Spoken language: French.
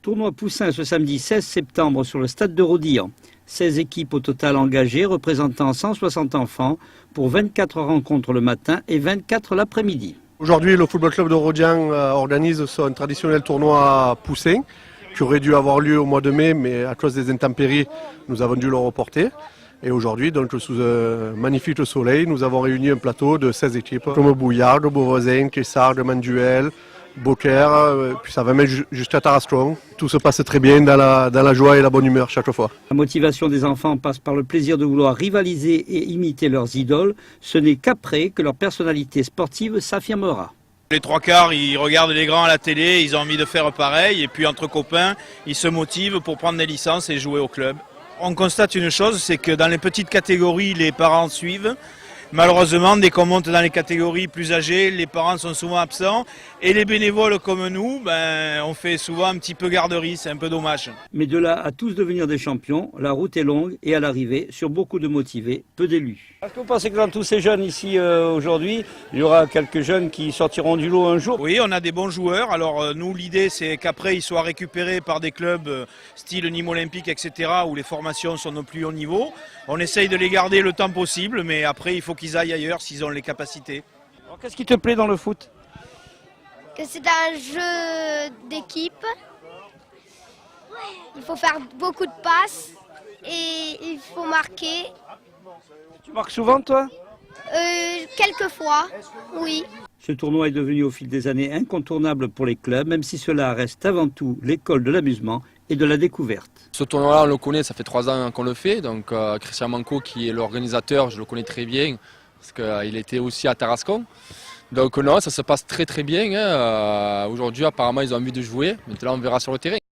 Tournoi Poussin ce samedi 16 septembre sur le stade de Rodillan. 16 équipes au total engagées représentant 160 enfants pour 24 rencontres le matin et 24 l'après-midi. Aujourd'hui, le football club de Rodillan organise son traditionnel tournoi Poussin qui aurait dû avoir lieu au mois de mai, mais à cause des intempéries, nous avons dû le reporter. Et aujourd'hui, donc sous un magnifique soleil, nous avons réuni un plateau de 16 équipes comme Bouillard, Beauvoisin, Kessard, Manduel, Beaucaire, puis ça va même jusqu'à Tarascon. Tout se passe très bien dans la joie et la bonne humeur chaque fois. La motivation des enfants passe par le plaisir de vouloir rivaliser et imiter leurs idoles. Ce n'est qu'après que leur personnalité sportive s'affirmera. Les trois quarts, ils regardent les grands à la télé, ils ont envie de faire pareil. Et puis entre copains, ils se motivent pour prendre des licences et jouer au club. On constate une chose, c'est que dans les petites catégories, les parents suivent. Malheureusement, dès qu'on monte dans les catégories plus âgées, les parents sont souvent absents. Et les bénévoles comme nous, on fait souvent un petit peu garderie, c'est un peu dommage. Mais de là à tous devenir des champions, la route est longue et à l'arrivée, sur beaucoup de motivés, peu d'élus. Est-ce que vous pensez que dans tous ces jeunes ici aujourd'hui, il y aura quelques jeunes qui sortiront du lot un jour? Oui, on a des bons joueurs. Alors nous, l'idée, c'est qu'après, ils soient récupérés par des clubs style Nîmes Olympique, etc., où les formations sont au plus haut niveau. On essaye de les garder le temps possible, mais après, il faut qu'ils aillent ailleurs s'ils ont les capacités. Alors, qu'est-ce qui te plaît dans le foot? Que c'est un jeu d'équipe. Il faut faire beaucoup de passes et il faut marquer. Tu marques souvent, toi? Quelques fois, oui. Ce tournoi est devenu au fil des années incontournable pour les clubs, même si cela reste avant tout l'école de l'amusement et de la découverte. Ce tournoi-là, on le connaît, ça fait 3 ans qu'on le fait. Donc Christian Manco, qui est l'organisateur, je le connais très bien, parce qu'il était aussi à Tarascon. Donc non, ça se passe très très bien. Aujourd'hui, apparemment, ils ont envie de jouer. Maintenant, on verra sur le terrain.